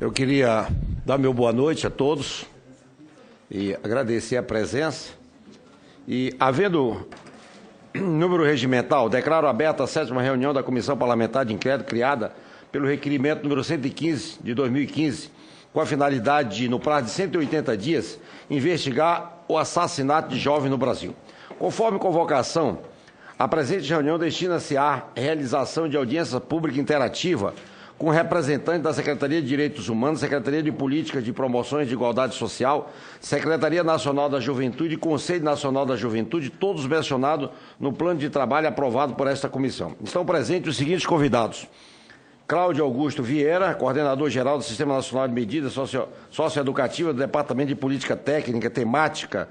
Eu queria dar meu boa noite a todos e agradecer a presença. E, havendo número regimental, declaro aberta a 7ª reunião da Comissão Parlamentar de Inquérito criada pelo requerimento número 115 de 2015, com a finalidade de, no prazo de 180 dias, investigar o assassinato de jovens no Brasil. Conforme convocação, a presente reunião destina-se à realização de audiência pública interativa com representantes da Secretaria de Direitos Humanos, Secretaria de Políticas de Promoções de Igualdade Social, Secretaria Nacional da Juventude e Conselho Nacional da Juventude, todos mencionados no plano de trabalho aprovado por esta comissão. Estão presentes os seguintes convidados: Cláudio Augusto Vieira, coordenador-geral do Sistema Nacional de Medidas Socioeducativas do Departamento de Política Técnica Temática,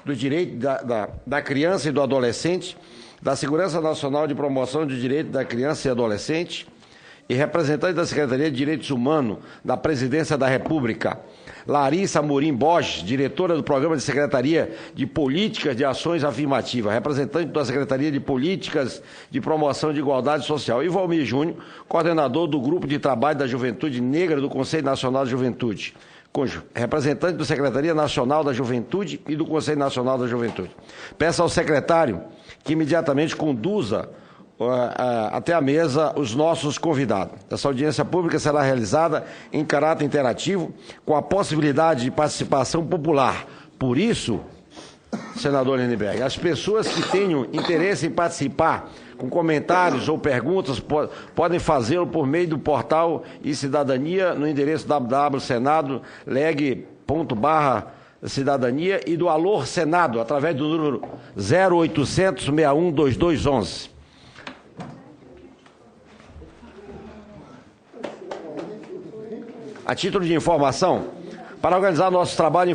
do Direito da Criança e do Adolescente, da Segurança Nacional de Promoção do Direito da Criança e Adolescente, e representante da Secretaria de Direitos Humanos da Presidência da República, Larissa Amorim Borges, diretora do Programa de Secretaria de Políticas de Ações Afirmativas, representante da Secretaria de Políticas de Promoção de Igualdade Social, e Valmir Júnior, coordenador do Grupo de Trabalho da Juventude Negra do Conselho Nacional da Juventude, representante da Secretaria Nacional da Juventude e do Conselho Nacional da Juventude. Peço ao secretário que imediatamente conduza até a mesa os nossos convidados. Essa audiência pública será realizada em caráter interativo, com a possibilidade de participação popular. Por isso, senador Lindbergh, as pessoas que tenham interesse em participar com comentários ou perguntas podem fazê-lo por meio do portal e-Cidadania no endereço www.leg.cidadania e do Alô Senado, através do número 0800 61 2211. A título de informação, para organizar nosso trabalho,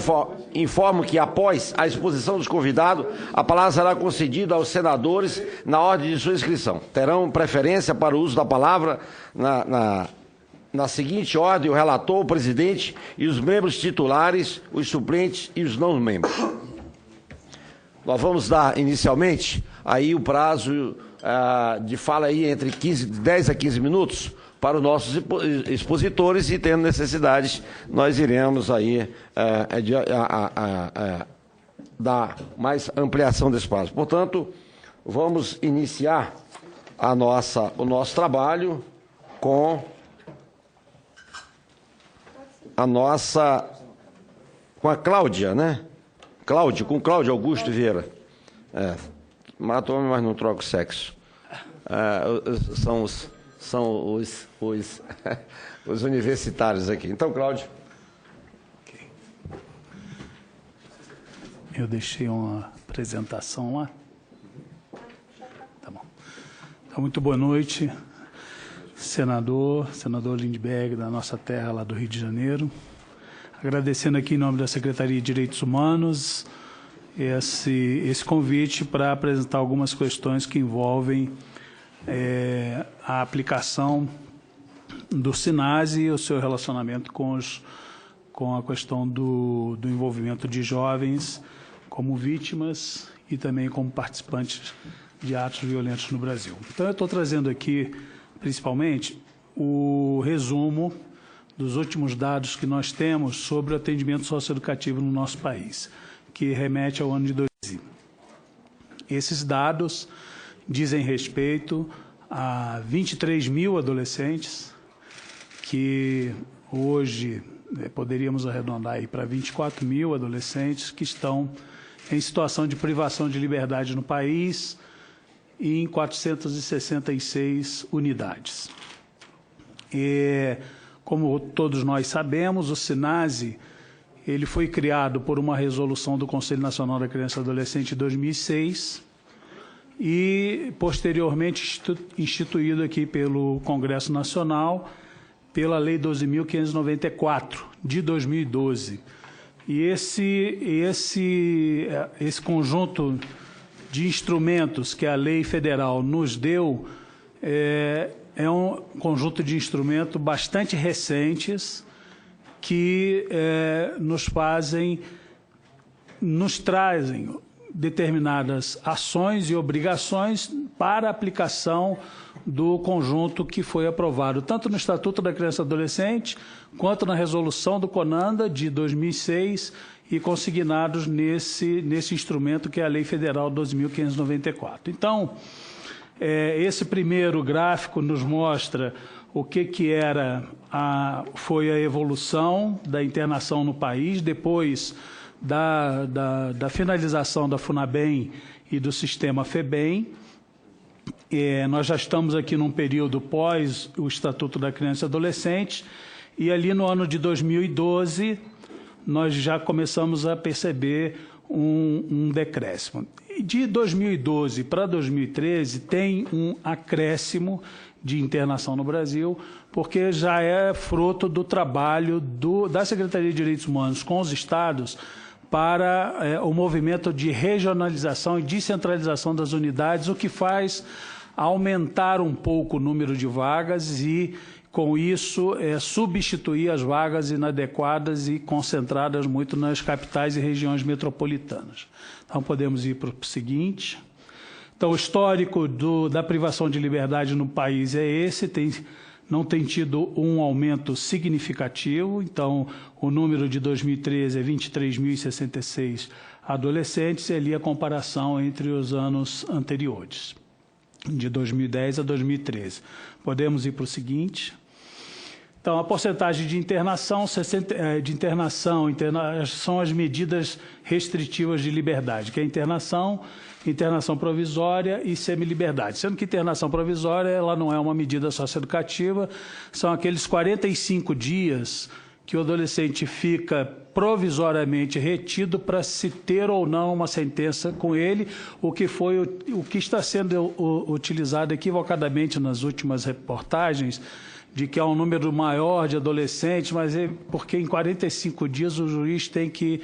informo que, após a exposição dos convidados, a palavra será concedida aos senadores na ordem de sua inscrição. Terão preferência para o uso da palavra na seguinte ordem: o relator, o presidente e os membros titulares, os suplentes e os não-membros. Nós vamos dar, inicialmente, aí o prazo de fala aí entre 10 a 15 minutos, para os nossos expositores, e tendo necessidades, nós iremos aí dar mais ampliação desse prazo. Portanto, vamos iniciar o nosso trabalho com a Cláudia, né? Com Cláudio Augusto Vieira. Mato homem, mas não troca o sexo. São os universitários aqui. Então, Cláudio. Okay. Eu deixei uma apresentação lá. Tá bom. Então, muito boa noite, senador Lindbergh, da nossa terra, lá do Rio de Janeiro. Agradecendo aqui em nome da Secretaria de Direitos Humanos esse convite para apresentar algumas questões que envolvem a aplicação do SINASE e o seu relacionamento com a questão do envolvimento de jovens como vítimas e também como participantes de atos violentos no Brasil. Então, eu estou trazendo aqui, principalmente, o resumo dos últimos dados que nós temos sobre o atendimento socioeducativo no nosso país, que remete ao ano de 2000. Esses dados dizem respeito a 23 mil adolescentes, que hoje poderíamos arredondar aí para 24 mil adolescentes que estão em situação de privação de liberdade no país e em 466 unidades. E, como todos nós sabemos, o SINASE ele foi criado por uma resolução do Conselho Nacional da Criança e Adolescente de 2006, e posteriormente instituído aqui pelo Congresso Nacional pela Lei 12.594, de 2012. E esse conjunto de instrumentos que a lei federal nos deu é um conjunto de instrumentos bastante recentes que nos trazem determinadas ações e obrigações para aplicação do conjunto que foi aprovado, tanto no Estatuto da Criança e Adolescente, quanto na resolução do CONANDA de 2006 e consignados nesse instrumento que é a Lei Federal 12.594. Então, esse primeiro gráfico nos mostra o que foi a evolução da internação no país, depois da finalização da FUNABEM e do sistema FEBEM. Nós já estamos aqui num período pós o Estatuto da Criança e Adolescente, e ali no ano de 2012 nós já começamos a perceber um decréscimo. De 2012 para 2013 tem um acréscimo de internação no Brasil, porque já é fruto do trabalho da Secretaria de Direitos Humanos com os estados para o movimento de regionalização e descentralização das unidades, o que faz aumentar um pouco o número de vagas e, com isso, substituir as vagas inadequadas e concentradas muito nas capitais e regiões metropolitanas. Então, podemos ir para o seguinte. Então, o histórico da privação de liberdade no país é esse, não tem tido um aumento significativo. Então, o número de 2013 é 23.066 adolescentes, e ali a comparação entre os anos anteriores, de 2010 a 2013. Podemos ir para o seguinte. Então, a porcentagem de internação, são as medidas restritivas de liberdade, que é internação provisória e semiliberdade. Sendo que internação provisória ela não é uma medida socioeducativa, são aqueles 45 dias que o adolescente fica provisoriamente retido para se ter ou não uma sentença com ele, o que está sendo utilizado equivocadamente nas últimas reportagens, de que há um número maior de adolescentes, mas porque em 45 dias o juiz tem que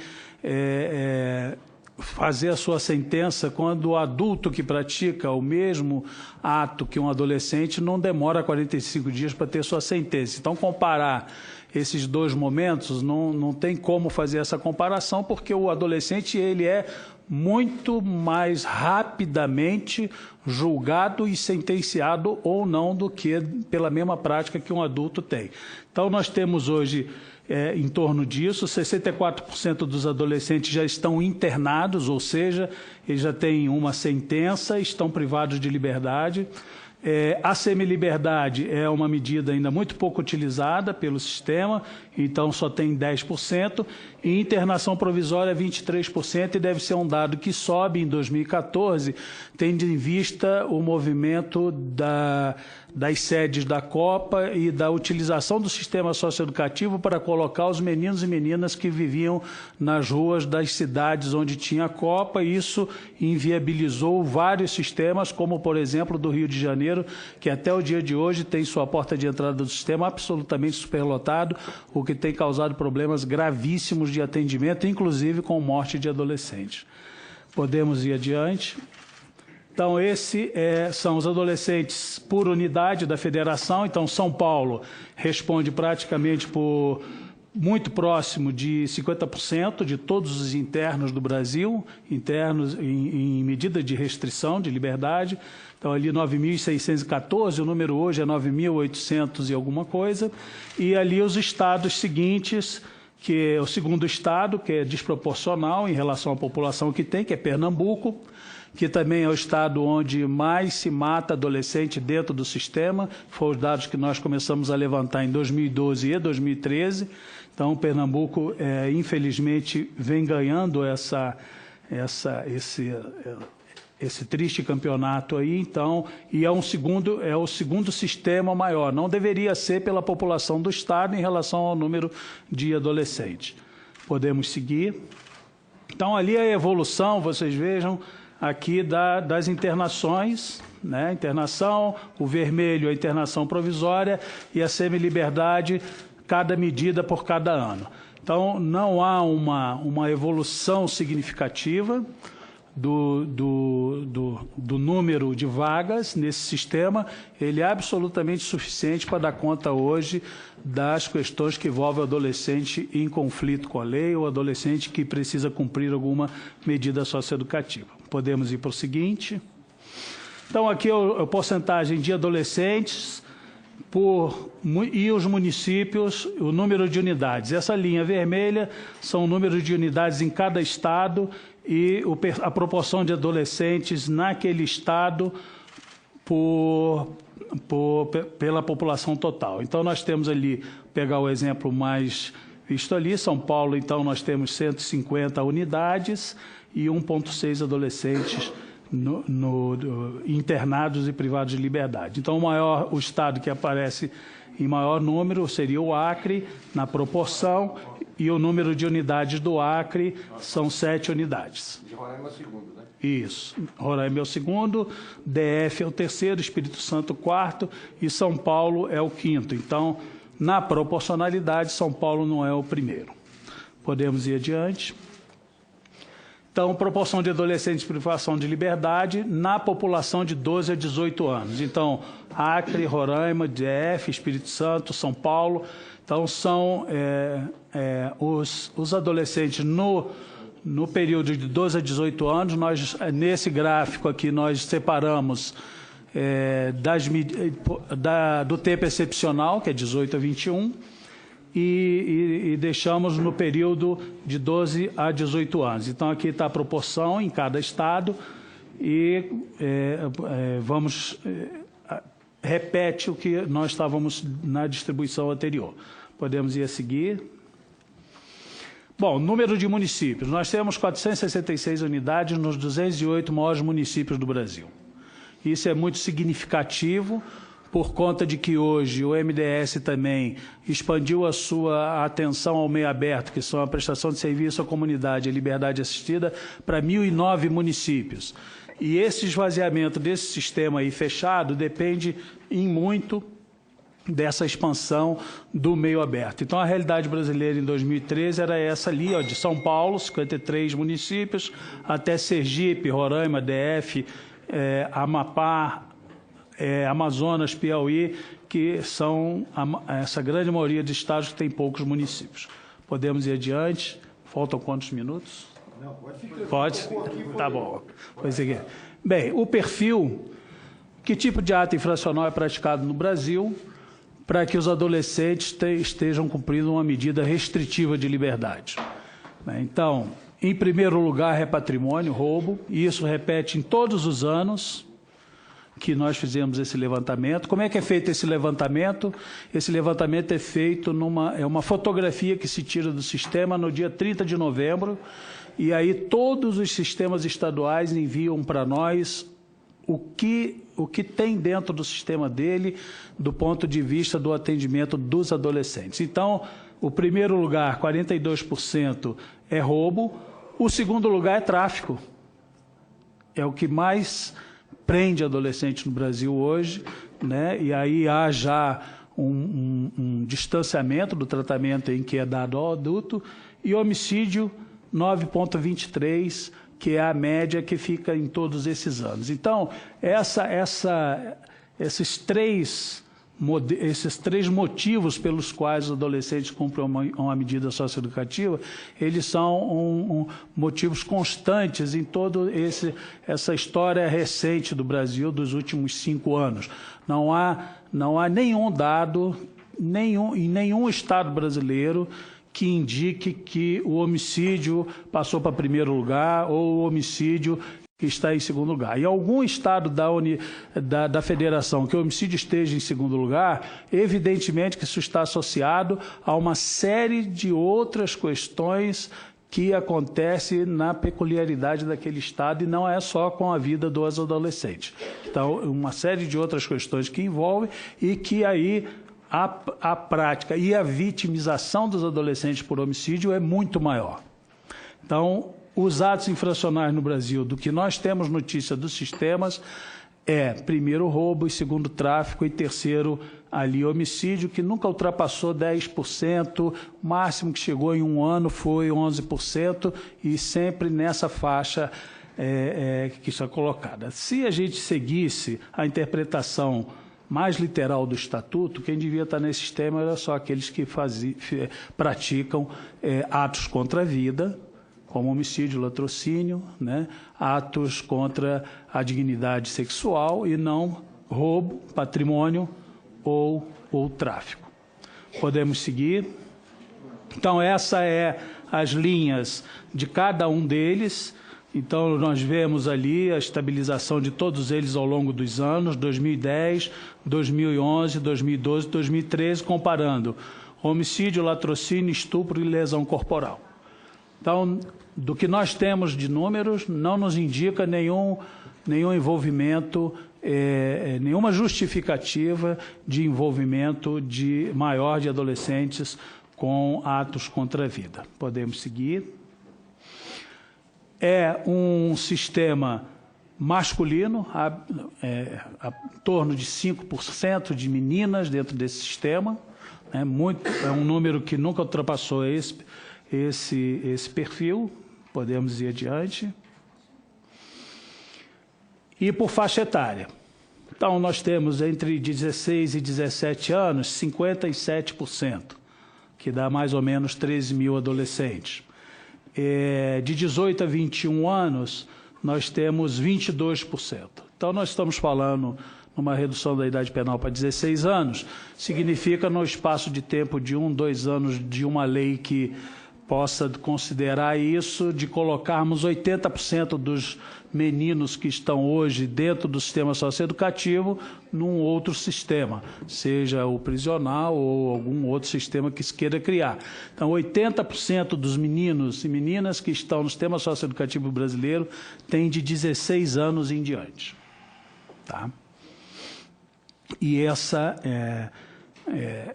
fazer a sua sentença, quando o adulto que pratica o mesmo ato que um adolescente não demora 45 dias para ter sua sentença. Então, comparar esses dois momentos, não tem como fazer essa comparação, porque o adolescente ele é muito mais rapidamente julgado e sentenciado ou não do que pela mesma prática que um adulto tem. Então, nós temos hoje, em torno disso, 64% dos adolescentes já estão internados, ou seja, eles já têm uma sentença, estão privados de liberdade. A semiliberdade é uma medida ainda muito pouco utilizada pelo sistema, então só tem 10%, e internação provisória 23%, e deve ser um dado que sobe em 2014, tendo em vista o movimento das sedes da Copa e da utilização do sistema socioeducativo para colocar os meninos e meninas que viviam nas ruas das cidades onde tinha a Copa, e isso inviabilizou vários sistemas, como, por exemplo, do Rio de Janeiro, que até o dia de hoje tem sua porta de entrada do sistema absolutamente superlotado, o que tem causado problemas gravíssimos de atendimento, inclusive com morte de adolescentes. Podemos ir adiante. Então, são os adolescentes por unidade da federação. Então, São Paulo responde praticamente por muito próximo de 50% de todos os internos do Brasil, internos em medida de restrição de liberdade. Então, ali 9.614, o número hoje é 9.800 e alguma coisa. E ali os estados seguintes, que é o segundo estado, que é desproporcional em relação à população que tem, que é Pernambuco, que também é o estado onde mais se mata adolescente dentro do sistema. Foram os dados que nós começamos a levantar em 2012 e 2013. Então, Pernambuco, infelizmente, vem ganhando esse triste campeonato aí, então, e é o segundo sistema maior. Não deveria ser pela população do estado em relação ao número de adolescentes. Podemos seguir. Então, ali a evolução, vocês vejam, aqui das internações, né? Internação, o vermelho, a internação provisória, e a semiliberdade, cada medida por cada ano. Então, não há uma evolução significativa do número de vagas nesse sistema. Ele é absolutamente suficiente para dar conta hoje das questões que envolvem o adolescente em conflito com a lei ou adolescente que precisa cumprir alguma medida socioeducativa. Podemos ir para o seguinte. Então, aqui é a porcentagem de adolescentes e os municípios, o número de unidades. Essa linha vermelha são o número de unidades em cada estado e a proporção de adolescentes naquele estado pela população total. Então, nós temos ali, pegar o exemplo mais visto ali, São Paulo, então, nós temos 150 unidades e 1,6 adolescentes internados e privados de liberdade. Então, o estado que aparece em maior número seria o Acre, na proporção, e o número de unidades do Acre são 7 unidades. De Roraima é o segundo, né? Isso. Roraima é o segundo, DF é o terceiro, Espírito Santo o quarto e São Paulo é o quinto. Então, na proporcionalidade, São Paulo não é o primeiro. Podemos ir adiante. Então, proporção de adolescentes em privação de liberdade na população de 12 a 18 anos. Então, Acre, Roraima, DF, Espírito Santo, São Paulo. Então, são os adolescentes no período de 12 a 18 anos. Nós, nesse gráfico aqui, nós separamos do tempo excepcional, que é 18 a 21, e deixamos no período de 12 a 18 anos. Então, aqui está a proporção em cada estado e repete o que nós estávamos na distribuição anterior. Podemos ir a seguir. Bom, número de municípios. Nós temos 466 unidades nos 208 maiores municípios do Brasil. Isso é muito significativo, por conta de que hoje o MDS também expandiu a sua atenção ao meio aberto, que são a prestação de serviço à comunidade e liberdade assistida, para 1.009 municípios. E esse esvaziamento desse sistema aí fechado depende em muito dessa expansão do meio aberto. Então, a realidade brasileira em 2013 era essa ali, ó, de São Paulo, 53 municípios, até Sergipe, Roraima, DF, Amapá, Amazonas, Piauí, que são essa grande maioria de estados que tem poucos municípios. Podemos ir adiante? Faltam quantos minutos? Não, pode? Tá bom. Pois é. Bem, o perfil, que tipo de ato infracional é praticado no Brasil para que os adolescentes estejam cumprindo uma medida restritiva de liberdade? Então, em primeiro lugar é patrimônio, roubo, e isso repete em todos os anos que nós fizemos esse levantamento. Como é que é feito esse levantamento? Esse levantamento é feito uma fotografia que se tira do sistema no dia 30 de novembro, e aí todos os sistemas estaduais enviam para nós o que tem dentro do sistema dele, do ponto de vista do atendimento dos adolescentes. Então, o primeiro lugar, 42%, é roubo. O segundo lugar é tráfico. É o que mais prende adolescentes no Brasil hoje, né? E aí há já um distanciamento do tratamento em que é dado ao adulto, e homicídio 9,23, que é a média que fica em todos esses anos. Então, esses três motivos pelos quais os adolescentes cumprem uma medida socioeducativa, eles são motivos constantes em toda essa história recente do Brasil dos últimos 5 anos. Não há nenhum dado, em nenhum estado brasileiro que indique que o homicídio passou para primeiro lugar ou o homicídio está em segundo lugar. Em algum estado da federação que o homicídio esteja em segundo lugar, evidentemente que isso está associado a uma série de outras questões que acontecem na peculiaridade daquele estado, e não é só com a vida dos adolescentes. Então, uma série de outras questões que envolvem e que aí a prática e a vitimização dos adolescentes por homicídio é muito maior. Então, os atos infracionais no Brasil, do que nós temos notícia dos sistemas, primeiro roubo, e segundo tráfico, e terceiro ali homicídio, que nunca ultrapassou 10%, o máximo que chegou em um ano foi 11%, e sempre nessa faixa que está colocada. Se a gente seguisse a interpretação mais literal do Estatuto, quem devia estar nesse sistema era só aqueles que praticam atos contra a vida, como homicídio, latrocínio, né? Atos contra a dignidade sexual e não roubo, patrimônio ou tráfico. Podemos seguir. Então, essa é as linhas de cada um deles. Então, nós vemos ali a estabilização de todos eles ao longo dos anos, 2010, 2011, 2012, 2013, comparando homicídio, latrocínio, estupro e lesão corporal. Então, do que nós temos de números, não nos indica nenhum envolvimento, nenhuma justificativa de envolvimento maior de adolescentes com atos contra a vida. Podemos seguir. É um sistema masculino, a torno de 5% de meninas dentro desse sistema. É um número que nunca ultrapassou esse perfil. Podemos ir adiante. E por faixa etária. Então, nós temos entre 16 e 17 anos, 57%, que dá mais ou menos 13 mil adolescentes. De 18 a 21 anos, nós temos 22%. Então, nós estamos falando numa redução da idade penal para 16 anos, significa no espaço de tempo de 1, 2 anos de uma lei que possa considerar isso, de colocarmos 80% dos meninos que estão hoje dentro do sistema socioeducativo num outro sistema, seja o prisional ou algum outro sistema que se queira criar. Então, 80% dos meninos e meninas que estão no sistema socioeducativo brasileiro têm de 16 anos em diante. Tá? E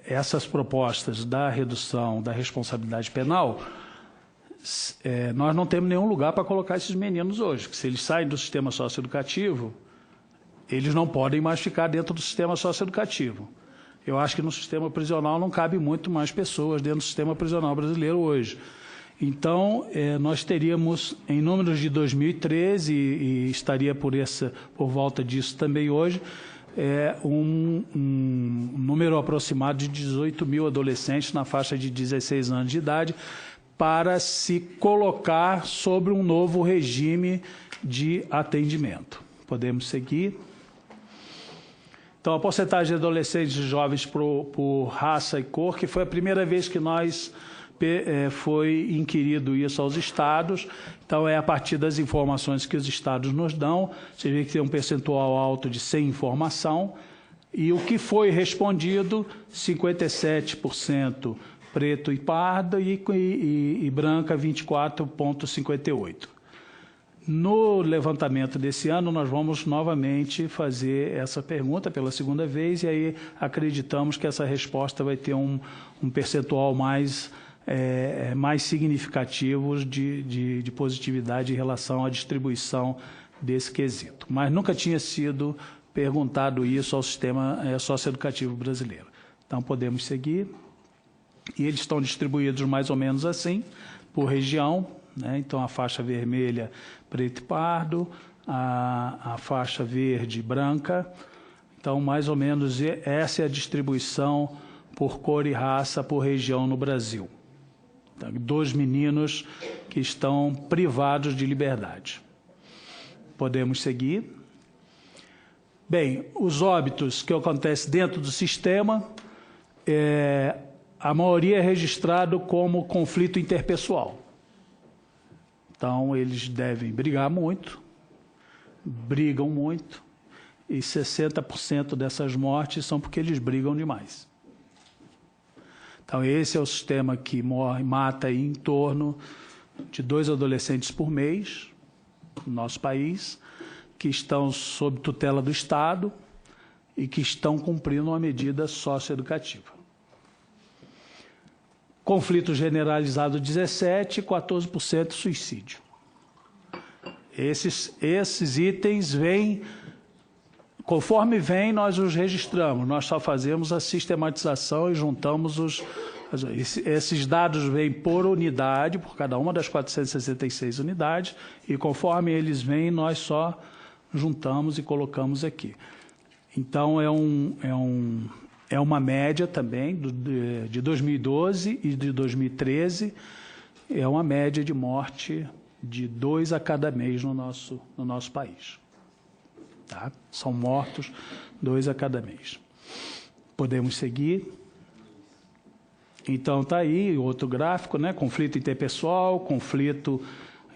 essas propostas da redução da responsabilidade penal, nós não temos nenhum lugar para colocar esses meninos hoje, que se eles saem do sistema socioeducativo, eles não podem mais ficar dentro do sistema socioeducativo. Eu acho que no sistema prisional não cabe muito mais pessoas dentro do sistema prisional brasileiro hoje. Então, nós teríamos, em números de 2013, e estaria por volta disso também hoje, um número aproximado de 18 mil adolescentes na faixa de 16 anos de idade para se colocar sobre um novo regime de atendimento. Podemos seguir. Então, a porcentagem de adolescentes e jovens por raça e cor, que foi a primeira vez que foi inquirido isso aos estados. Então, a partir das informações que os estados nos dão, você vê que tem um percentual alto de sem informação, e o que foi respondido, 57% preto e pardo e branca, 24,58%. No levantamento desse ano, nós vamos novamente fazer essa pergunta pela segunda vez, e aí acreditamos que essa resposta vai ter um percentual mais significativos de positividade em relação à distribuição desse quesito. Mas nunca tinha sido perguntado isso ao sistema socioeducativo brasileiro. Então, podemos seguir. E eles estão distribuídos mais ou menos assim, por região, né? Então, a faixa vermelha, preto e pardo, a faixa verde, branca. Então, mais ou menos, essa é a distribuição por cor e raça, por região no Brasil. Dos meninos que estão privados de liberdade. Podemos seguir. Bem, os óbitos que acontecem dentro do sistema, a maioria é registrado como conflito interpessoal. Então, eles devem brigar muito, brigam muito, e 60% dessas mortes são porque eles brigam demais. Então, esse é o sistema que mata em torno de 2 adolescentes por mês no nosso país, que estão sob tutela do Estado e que estão cumprindo uma medida socioeducativa. Conflito generalizado 17%, 14% suicídio. Esses itens vêm, conforme vêm, nós os registramos. Nós só fazemos a sistematização e juntamos esses dados vêm por unidade, por cada uma das 466 unidades, e conforme eles vêm, nós só juntamos e colocamos aqui. Então, é uma média também de 2012 e de 2013, é uma média de morte de 2 a cada mês no nosso país. Tá? São mortos 2 a cada mês. Podemos seguir. Então, está aí outro gráfico, né? Conflito interpessoal, conflito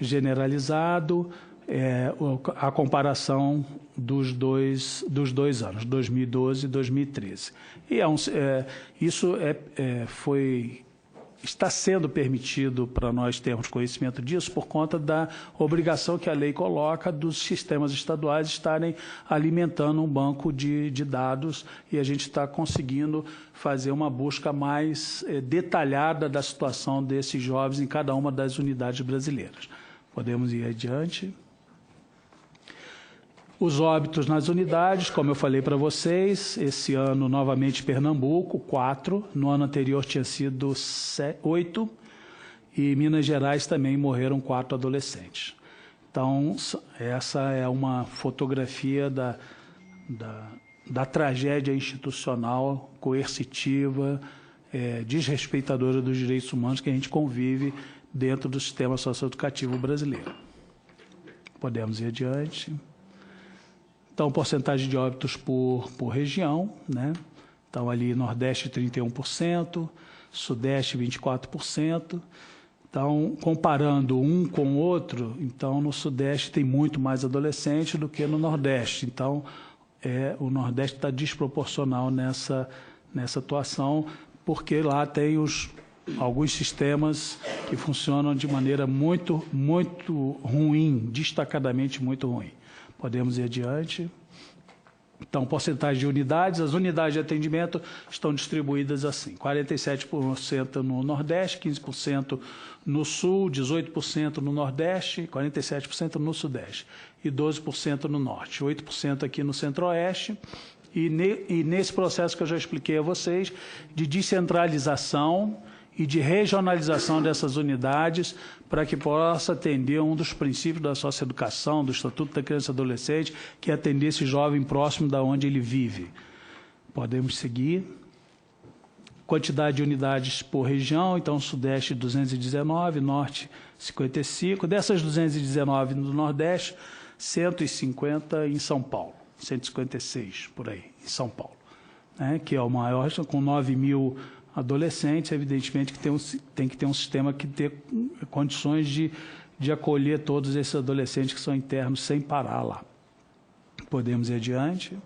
generalizado, a comparação dos dois anos, 2012 e 2013. E isso está sendo permitido para nós termos conhecimento disso por conta da obrigação que a lei coloca dos sistemas estaduais estarem alimentando um banco de dados, e a gente está conseguindo fazer uma busca mais detalhada da situação desses jovens em cada uma das unidades brasileiras. Podemos ir adiante. Os óbitos nas unidades, como eu falei para vocês, esse ano novamente Pernambuco, 4, no ano anterior tinha sido 8, e Minas Gerais também morreram 4 adolescentes. Então, essa é uma fotografia da tragédia institucional, coercitiva, desrespeitadora dos direitos humanos que a gente convive dentro do sistema socioeducativo brasileiro. Podemos ir adiante. Então, porcentagem de óbitos por região, né? Então, ali Nordeste 31%, Sudeste 24%. Então, comparando um com o outro, então no Sudeste tem muito mais adolescente do que no Nordeste. Então, o Nordeste está desproporcional nessa atuação, porque lá tem alguns sistemas que funcionam de maneira muito ruim, destacadamente muito ruim. Podemos ir adiante. Então, porcentagem de unidades. As unidades de atendimento estão distribuídas assim: 47% no Nordeste, 15% no Sul, 18% no Nordeste, 47% no Sudeste e 12% no Norte, 8% aqui no Centro-Oeste. E nesse processo que eu já expliquei a vocês, de descentralização e de regionalização dessas unidades, para que possa atender um dos princípios da socioeducação, do Estatuto da Criança e Adolescente, que é atender esse jovem próximo da onde ele vive. Podemos seguir. Quantidade de unidades por região, então Sudeste 219, Norte 55. Dessas 219 no Nordeste, 150 em São Paulo, 156 por aí, em São Paulo, né, que é o maior, com 9 mil adolescentes. Evidentemente que tem que ter um sistema que tenha condições de acolher todos esses adolescentes que são internos sem parar lá. Podemos ir adiante.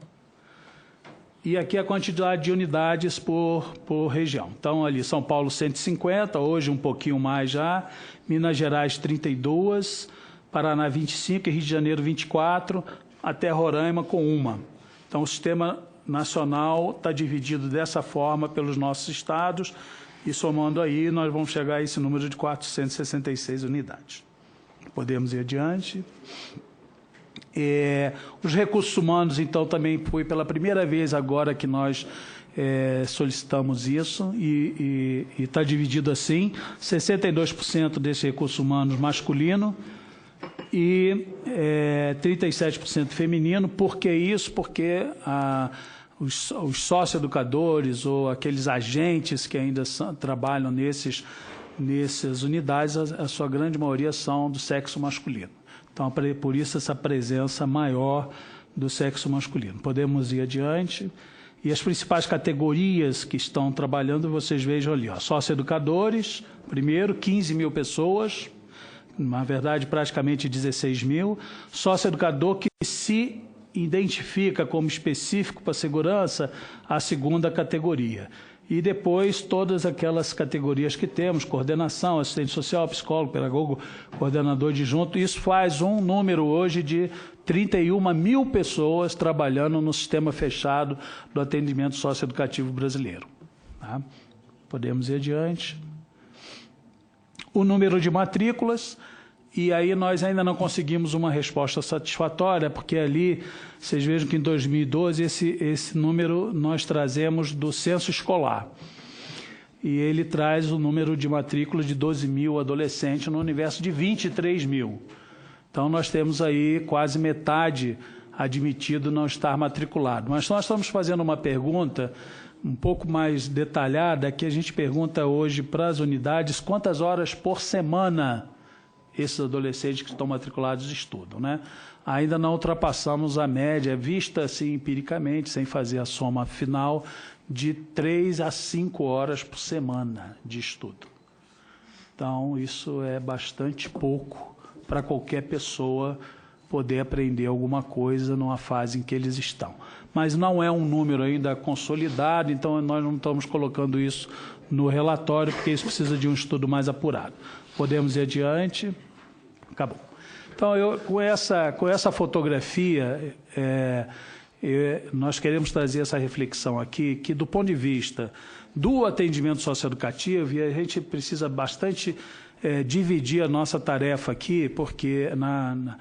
E aqui a quantidade de unidades por região. Então, ali, São Paulo 150, hoje um pouquinho mais já, Minas Gerais 32, Paraná 25, Rio de Janeiro 24, até Roraima com 1. Então, o sistema nacional está dividido dessa forma pelos nossos estados, e somando aí, nós vamos chegar a esse número de 466 unidades. Podemos ir adiante. Os recursos humanos, então, também foi pela primeira vez agora que nós solicitamos isso, e está dividido assim: 62% desse recurso humano masculino e 37% feminino. Por que isso? Porque os socioeducadores ou aqueles agentes que ainda trabalham nessas unidades, a sua grande maioria são do sexo masculino. Então, por isso, essa presença maior do sexo masculino. Podemos ir adiante. E as principais categorias que estão trabalhando, vocês vejam ali, socioeducadores, primeiro, 15 mil pessoas, na verdade, praticamente 16 mil. Socioeducador que se identifica como específico para a segurança, a segunda categoria. E depois todas aquelas categorias que temos: coordenação, assistente social, psicólogo, pedagogo, coordenador adjunto. Isso faz um número hoje de 31 mil pessoas trabalhando no sistema fechado do atendimento socioeducativo brasileiro. Tá? Podemos ir adiante. O número de matrículas. E aí nós ainda não conseguimos uma resposta satisfatória, porque ali, vocês vejam que em 2012, esse número nós trazemos do censo escolar. E ele traz o número de matrículas de 12 mil adolescentes no universo de 23 mil. Então, nós temos aí quase metade admitido não estar matriculado. Mas nós estamos fazendo uma pergunta um pouco mais detalhada, que a gente pergunta hoje para as unidades quantas horas por semana esses adolescentes que estão matriculados estudam, né? Ainda não ultrapassamos a média, vista assim empiricamente, sem fazer a soma final, de 3 a 5 horas por semana de estudo. Então, isso é bastante pouco para qualquer pessoa poder aprender alguma coisa numa fase em que eles estão. Mas não é um número ainda consolidado, então nós não estamos colocando isso no relatório, porque isso precisa de um estudo mais apurado. Podemos ir adiante? Acabou. Então, com essa fotografia, nós queremos trazer essa reflexão aqui, que do ponto de vista do atendimento socioeducativo, e a gente precisa bastante dividir a nossa tarefa aqui, porque na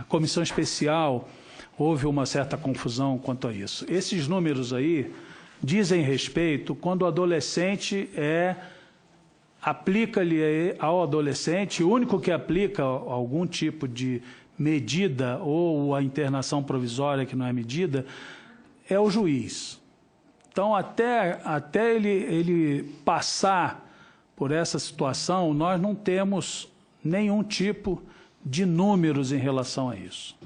comissão especial houve uma certa confusão quanto a isso. Esses números aí dizem respeito quando o adolescente aplica-lhe ao adolescente, o único que aplica algum tipo de medida ou a internação provisória, que não é medida, é o juiz. Então, até ele passar por essa situação, nós não temos nenhum tipo de números em relação a isso.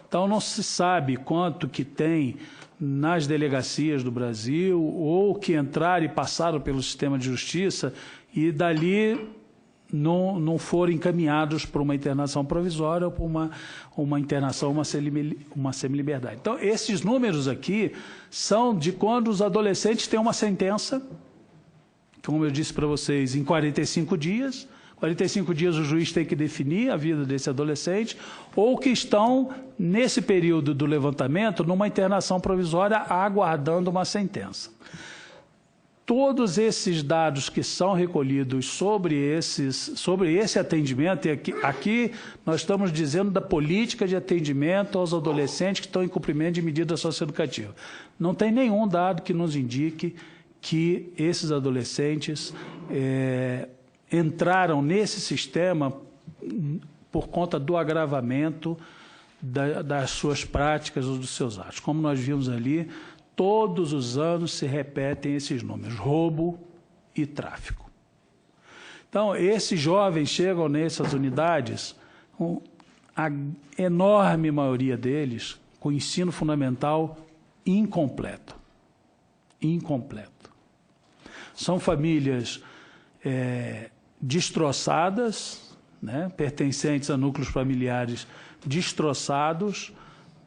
Então, não se sabe quanto que tem nas delegacias do Brasil ou que entraram e passaram pelo sistema de justiça e dali não foram encaminhados para uma internação provisória ou para uma internação, uma semiliberdade. Então, esses números aqui são de quando os adolescentes têm uma sentença, como eu disse para vocês, em 45 dias. 45 dias o juiz tem que definir a vida desse adolescente, ou que estão, nesse período do levantamento, numa internação provisória, aguardando uma sentença. Todos esses dados que são recolhidos sobre esse atendimento, e aqui nós estamos dizendo da política de atendimento aos adolescentes que estão em cumprimento de medida socioeducativa. Não tem nenhum dado que nos indique que esses adolescentes entraram nesse sistema por conta do agravamento das suas práticas ou dos seus atos. Como nós vimos ali, todos os anos se repetem esses números, roubo e tráfico. Então, esses jovens chegam nessas unidades, a enorme maioria deles, com ensino fundamental incompleto. Incompleto. São famílias destroçadas, né, pertencentes a núcleos familiares destroçados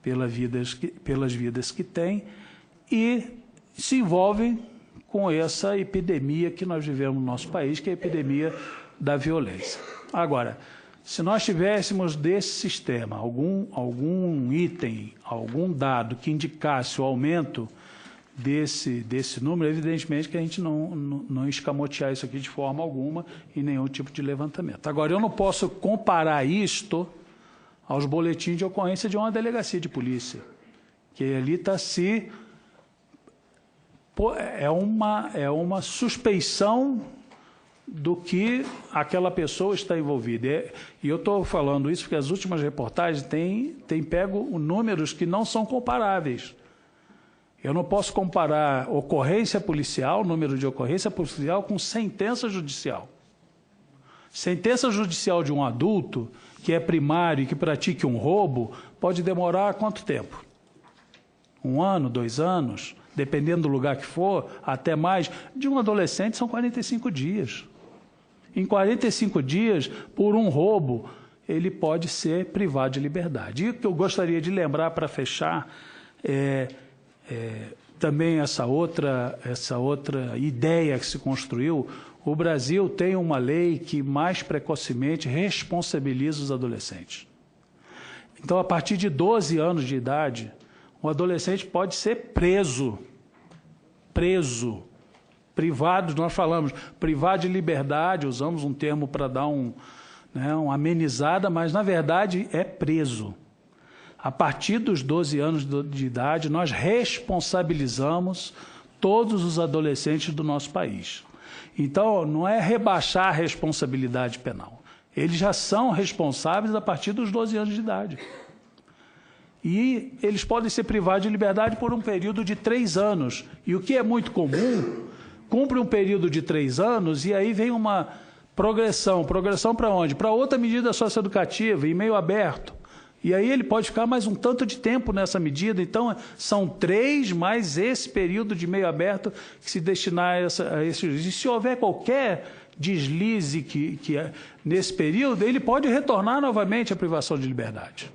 pelas vidas que têm, e se envolvem com essa epidemia que nós vivemos no nosso país, que é a epidemia da violência. Agora, se nós tivéssemos desse sistema algum item, algum dado que indicasse o aumento desse número, evidentemente que a gente não escamotear isso aqui de forma alguma em nenhum tipo de levantamento. Agora, eu não posso comparar isto aos boletins de ocorrência de uma delegacia de polícia, que ali está é uma suspeição do que aquela pessoa está envolvida. E eu estou falando isso porque as últimas reportagens têm pego números que não são comparáveis. Eu não posso comparar ocorrência policial, número de ocorrência policial, com sentença judicial. Sentença judicial de um adulto que é primário e que pratique um roubo pode demorar quanto tempo? 1 ano, 2 anos, dependendo do lugar que for, até mais. De um adolescente são 45 dias. Em 45 dias, por um roubo, ele pode ser privado de liberdade. E o que eu gostaria de lembrar para fechar também essa outra ideia que se construiu. O Brasil tem uma lei que mais precocemente responsabiliza os adolescentes. Então, a partir de 12 anos de idade, um adolescente pode ser preso, privado, nós falamos, privado de liberdade, usamos um termo para dar uma amenizada, mas, na verdade, é preso. A partir dos 12 anos de idade, nós responsabilizamos todos os adolescentes do nosso país. Então, não é rebaixar a responsabilidade penal. Eles já são responsáveis a partir dos 12 anos de idade. e eles podem ser privados de liberdade por um período de 3 anos. E o que é muito comum, cumpre um período de 3 anos e aí vem uma progressão. Progressão para onde? Para outra medida socioeducativa, em meio aberto. E aí ele pode ficar mais um tanto de tempo nessa medida. Então, são 3 mais esse período de meio aberto que se destinar a esse juiz. E se houver qualquer deslize nesse período, ele pode retornar novamente à privação de liberdade.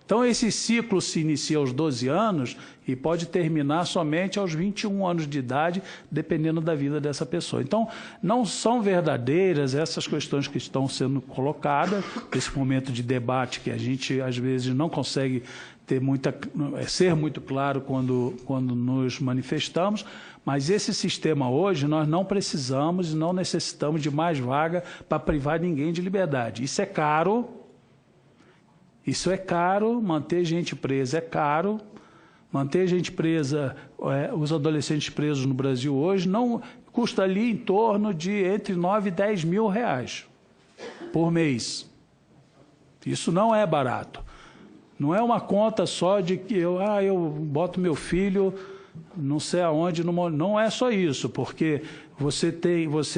Então, esse ciclo se inicia aos 12 anos e pode terminar somente aos 21 anos de idade, dependendo da vida dessa pessoa. Então, não são verdadeiras essas questões que estão sendo colocadas, nesse momento de debate que a gente, às vezes, não consegue ser muito claro quando nos manifestamos, mas esse sistema hoje, nós não precisamos e não necessitamos de mais vaga para privar ninguém de liberdade. Isso é caro. Isso é caro, manter gente presa é caro, manter gente presa, os adolescentes presos no Brasil hoje, não custa ali em torno de entre 9 e 10 mil reais por mês. Isso não é barato. Não é uma conta só de que eu boto meu filho não sei aonde, não é só isso, porque você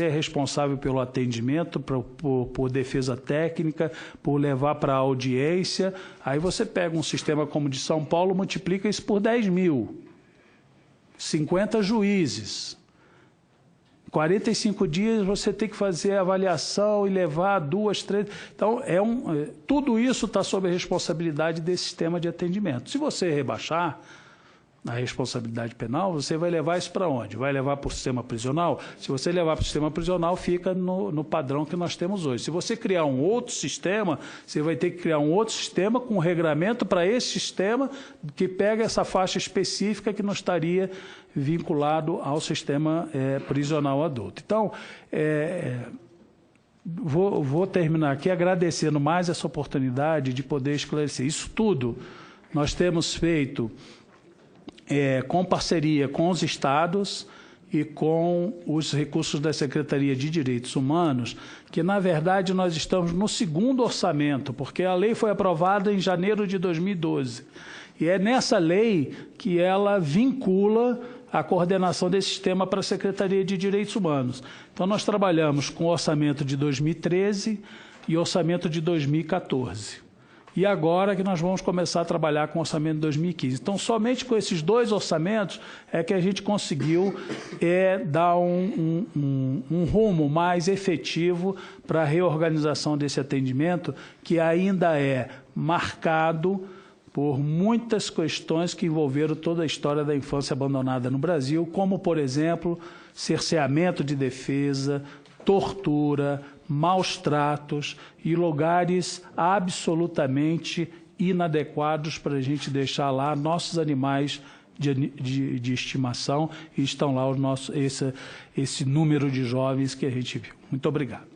é responsável pelo atendimento, por defesa técnica, por levar para a audiência. Aí você pega um sistema como o de São Paulo, multiplica isso por 10 mil, 50 juízes. 45 dias você tem que fazer a avaliação e levar 2, 3... Então, tudo isso está sob a responsabilidade desse sistema de atendimento. Se você rebaixar a responsabilidade penal, você vai levar isso para onde? Vai levar para o sistema prisional? Se você levar para o sistema prisional, fica no padrão que nós temos hoje. Se você criar um outro sistema, você vai ter que criar um outro sistema com um regramento para esse sistema que pega essa faixa específica que não estaria vinculado ao sistema prisional adulto. Então, vou terminar aqui agradecendo mais essa oportunidade de poder esclarecer. Isso tudo nós temos feito com parceria com os estados e com os recursos da Secretaria de Direitos Humanos, que, na verdade, nós estamos no 2º orçamento, porque a lei foi aprovada em janeiro de 2012. E é nessa lei que ela vincula a coordenação desse sistema para a Secretaria de Direitos Humanos. Então, nós trabalhamos com o orçamento de 2013 e orçamento de 2014. E agora que nós vamos começar a trabalhar com o orçamento de 2015. Então, somente com esses 2 orçamentos é que a gente conseguiu dar um rumo mais efetivo para a reorganização desse atendimento, que ainda é marcado por muitas questões que envolveram toda a história da infância abandonada no Brasil, como, por exemplo, cerceamento de defesa, tortura, maus tratos e lugares absolutamente inadequados para a gente deixar lá nossos animais de estimação, e estão lá esse número de jovens que a gente viu. Muito obrigado.